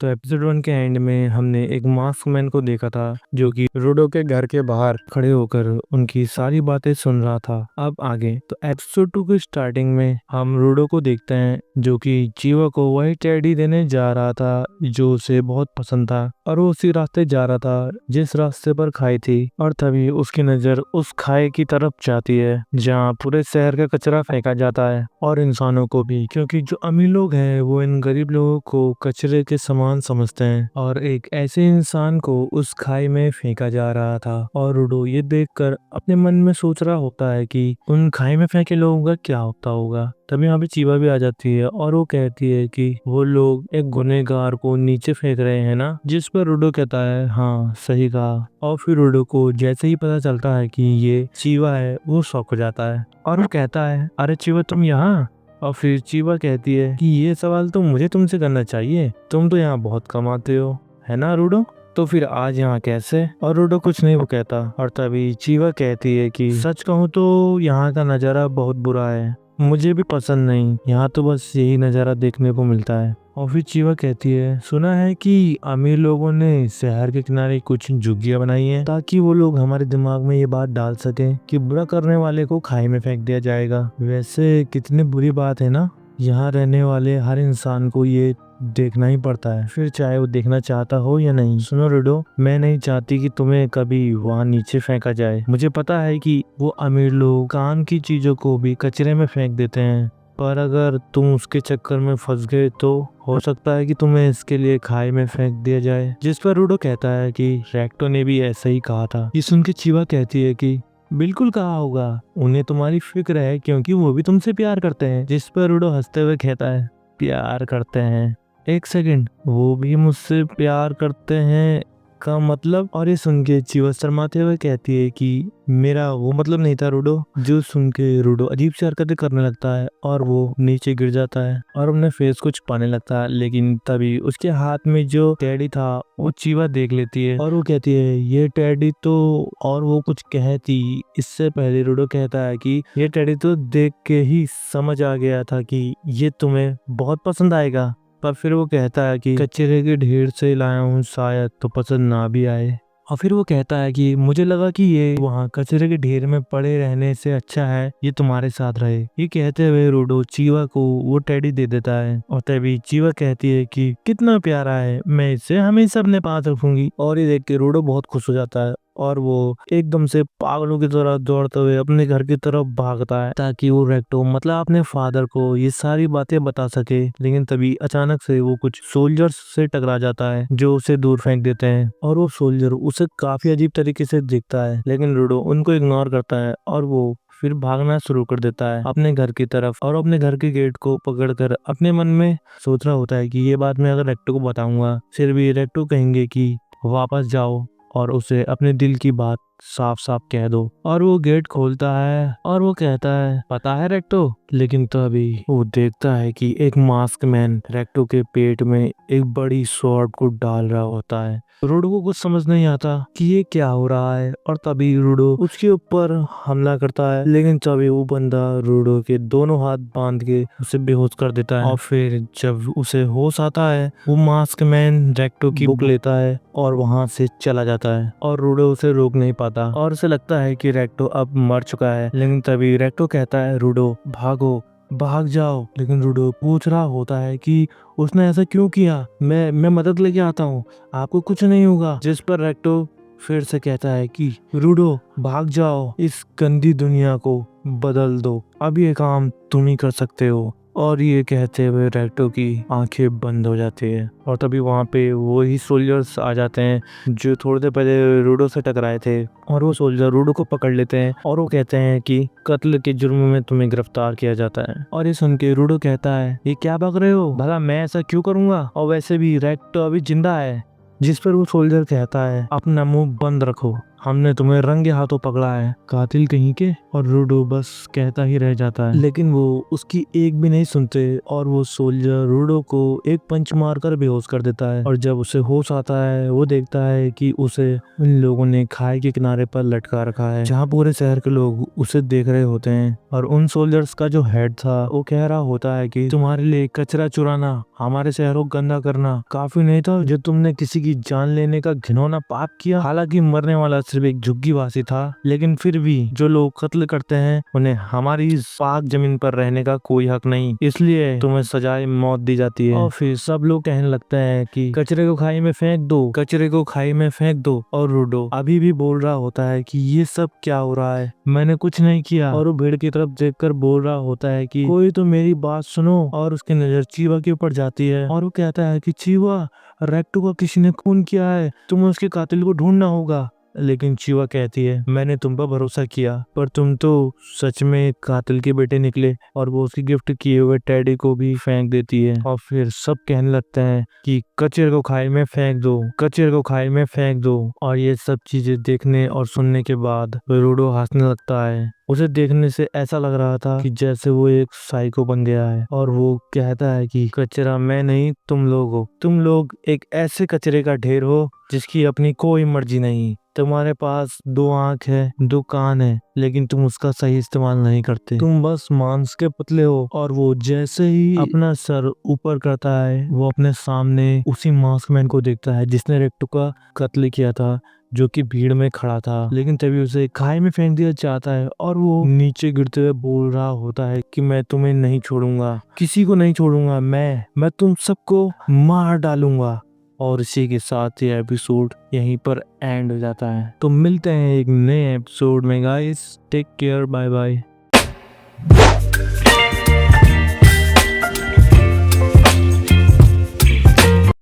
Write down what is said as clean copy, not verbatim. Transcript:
तो एपिसोड 1 के एंड में हमने एक मास्क मैन को देखा था जो कि रूडो के घर के बाहर खड़े होकर उनकी सारी बातें सुन रहा था। अब आगे तो एपिसोड 2 की स्टार्टिंग में हम रूडो को देखते हैं जो कि चीवा को वही टेडी देने जा रहा था जो उसे बहुत पसंद था, और वो उसी रास्ते जा रहा था जिस रास्ते पर खाई थी। और तभी उसकी नजर उस खाई की तरफ जाती है जहाँ पूरे शहर का कचरा फेंका जाता है और इंसानों को भी, क्योंकि जो अमीर लोग हैं वो इन गरीब लोगों को कचरे के समान समझते हैं। और एक ऐसे इंसान को उस खाई में फेंका जा रहा था और रूडो ये देखकर अपने मन में सोच रहा होता है कि उन खाई में फेंके लोगों का क्या होता होगा। तभी यहाँ पे चीवा भी आ जाती है और वो कहती है कि वो लोग एक गुनहगार को नीचे फेंक रहे हैं ना, जिस पर रूडो कहता है हाँ सही कहा। और फिर रूडो को जैसे ही पता चलता है कि ये चीवा है वो शॉक हो जाता है और वो कहता है अरे चीवा तुम यहाँ। और फिर चीवा कहती है कि ये सवाल तो मुझे तुमसे करना चाहिए, तुम तो यहाँ बहुत कमाते हो है ना रूडो, तो फिर आज यहाँ कैसे। और रूडो कुछ नहीं वो कहता। और तभी चीवा कहती है कि सच कहूँ तो यहाँ का नज़ारा बहुत बुरा है, मुझे भी पसंद नहीं, यहाँ तो बस यही नज़ारा देखने को मिलता है। और फिर चीवा कहती है सुना है कि अमीर लोगों ने शहर के किनारे कुछ झुग्गियां बनाई हैं ताकि वो लोग हमारे दिमाग में ये बात डाल सकें कि बुरा करने वाले को खाई में फेंक दिया जाएगा। वैसे कितनी बुरी बात है ना, यहाँ रहने वाले हर इंसान को ये देखना ही पड़ता है, फिर चाहे वो देखना चाहता हो या नहीं। सुनो रूडो, मैं नहीं चाहती कि तुम्हें कभी वहाँ नीचे फेंका जाए। मुझे पता है कि वो अमीर लोग काम की चीजों को भी कचरे में फेंक देते हैं, पर अगर तुम उसके चक्कर में फंस गए तो हो सकता है कि तुम्हें इसके लिए खाई में फेंक दिया जाए। जिस पर रूडो कहता है कि रेक्टो ने भी ऐसा ही कहा था। ये सुन के चीवा कहती है कि बिल्कुल कहा होगा, उन्हें तुम्हारी फिक्र है क्योंकि वो भी तुमसे प्यार करते हैं। जिस पर रूडो हंसते हुए कहता है प्यार करते हैं, एक सेकंड, वो भी मुझसे प्यार करते हैं का मतलब। और ये सुन के चीवा शर्माते हुए कहती है कि मेरा वो मतलब नहीं था रूडो। जो सुन के रूडो अजीब सी हरकतें करने लगता है और वो नीचे गिर जाता है और अपने फेस को छुपाने लगता है। लेकिन तभी उसके हाथ में जो टेडी था वो चीवा देख लेती है और वो कहती है ये टेडी तो, और वो कुछ कहती इससे पहले रूडो कहता है कि ये टेडी तो देख के ही समझ आ गया था कि ये तुम्हें बहुत पसंद आएगा। पर फिर वो कहता है कि कचरे के ढेर से लाया हूँ, शायद तो पसंद ना भी आए। और फिर वो कहता है कि मुझे लगा कि ये वहाँ कचरे के ढेर में पड़े रहने से अच्छा है ये तुम्हारे साथ रहे। ये कहते हुए रूडो चीवा को वो टेडी दे देता है और तभी चीवा कहती है कि कितना प्यारा है, मैं इसे हमेशा अपने पास रखूंगी। और ये देख के रूडो बहुत खुश हो जाता है और वो एकदम से पागलों की तरह दौड़ते हुए अपने घर की तरफ भागता है ताकि वो रेक्टो मतलब अपने फादर को ये सारी बातें बता सके। लेकिन तभी अचानक से वो कुछ सोल्जर्स से टकरा जाता है जो उसे दूर फेंक देते हैं और वो सोल्जर उसे काफी अजीब तरीके से दिखता है, लेकिन रूडो उनको इग्नोर करता है और वो फिर भागना शुरू कर देता है अपने घर की तरफ। और अपने घर के गेट को पकड़कर अपने मन में सोच रहा होता है कि ये बात मैं अगर रेक्टो को बताऊंगा फिर भी रेक्टो कहेंगे कि वापस जाओ और उसे अपने दिल की बात साफ साफ कह दो। और वो गेट खोलता है और वो कहता है पता है रेक्टो, लेकिन तभी वो देखता है कि एक मास्क मैन रेक्टो के पेट में एक बड़ी स्वॉर्ड को डाल रहा होता है। रूडो को कुछ समझ नहीं आता कि ये क्या हो रहा है और तभी रूडो उसके ऊपर हमला करता है, लेकिन तभी वो बंदा रूडो के दोनों हाथ बांध के उसे बेहोश कर देता है। और फिर जब उसे होश आता है वो मास्क मैन रेक्टो की बुक लेता है और वहां से चला जाता है और रूडो उसे रोक नहीं पाता और उसे लगता है कि रेक्टो अब मर चुका है। लेकिन तभी रेक्टो कहता है रूडो भागो, भाग जाओ। लेकिन रूडो पूछ रहा होता है कि उसने ऐसा क्यों किया, मैं मदद लेके आता हूँ, आपको कुछ नहीं होगा। जिस पर रेक्टो फिर से कहता है कि रूडो भाग जाओ, इस गंदी दुनिया को बदल दो, अब ये काम तुम ही कर सकते हो। और ये कहते हुए रेक्टो की आंखें बंद हो जाती है और तभी वहाँ पे वही सोल्जर्स आ जाते हैं जो थोड़ी देर पहले रूडो से टकराए थे। और वो सोल्जर रूडो को पकड़ लेते हैं और वो कहते हैं कि कत्ल के जुर्म में तुम्हें गिरफ्तार किया जाता है। और ये सुन के रूडो कहता है ये क्या बक रहे हो, भला मैं ऐसा क्यों करूंगा, और वैसे भी रेक्टो अभी जिंदा है। जिस पर वो सोल्जर कहता है अपना मुंह बंद रखो, हमने तुम्हें रंगे हाथों पकड़ा है, कातिल कहीं के। और रूडो बस कहता ही रह जाता है, लेकिन वो उसकी एक भी नहीं सुनते और वो सोल्जर रूडो को एक पंच मारकर बेहोश कर देता है। और जब उसे होश आता है वो देखता है कि उसे उन लोगों ने खाई के किनारे पर लटका रखा है, जहाँ पूरे शहर के लोग उसे देख रहे होते हैं। और उन सोल्जर्स का जो हेड था वो कह रहा होता है कि तुम्हारे लिए कचरा चुराना, हमारे शहर को गंदा करना काफी नहीं था जो तुमने किसी की जान लेने का घिनौना पाप किया। हालांकि मरने वाला सिर्फ एक झुग्गीवासी था, लेकिन फिर भी जो लोग कत्ल करते हैं उन्हें हमारी इस पाक जमीन पर रहने का कोई हक नहीं, इसलिए तुम्हें सजाए मौत दी जाती है। और फिर सब लोग कहने लगते हैं कि कचरे को खाई में फेंक दो, कचरे को खाई में फेंक दो। और रूडो अभी भी बोल रहा होता है कि ये सब क्या हो रहा है, मैंने कुछ नहीं किया। और वो भीड़ की तरफ देखकर बोल रहा होता है कि कोई तो मेरी बात सुनो। और उसकी नजर चीवा के ऊपर जाती है और वो कहता है कि चीवा, रेक्टो का किसी ने खून किया है, तुम्हें उसके कातिल को ढूंढना होगा। लेकिन चीवा कहती है मैंने तुम पर भरोसा किया, पर तुम तो सच में कातिल के बेटे निकले। और वो उसकी गिफ्ट किए हुए टेडी को भी फेंक देती है। और फिर सब कहने लगते हैं कि कचरे को खाई में फेंक दो, कचरे को खाई में फेंक दो। और ये सब चीजें देखने और सुनने के बाद रूडो हंसने लगता है। उसे देखने से ऐसा लग रहा था कि जैसे वो एक साइको बन गया है। और वो कहता है कि कचरा मैं नहीं, तुम लोग हो। तुम लोग एक ऐसे कचरे का ढेर हो जिसकी अपनी कोई मर्जी नहीं। तुम्हारे पास 2 आंख है, 2 कान है, लेकिन तुम उसका सही इस्तेमाल नहीं करते। तुम बस मांस के पुतले हो। और वो जैसे ही अपना सर ऊपर करता है वो अपने सामने उसी मास्कमैन को देखता है जिसने रेक्टो का कत्ल किया था, जो कि भीड़ में खड़ा था। लेकिन तभी उसे खाई में फेंक दिया जाता है और वो नीचे गिरते हुए बोल रहा होता है कि मैं तुम्हें नहीं छोड़ूंगा, किसी को नहीं छोड़ूंगा, मैं तुम सबको मार डालूंगा। और इसी के साथ ये एपिसोड यहीं पर एंड हो जाता है। तो मिलते हैं एक नए एपिसोड में guys, take care, bye bye.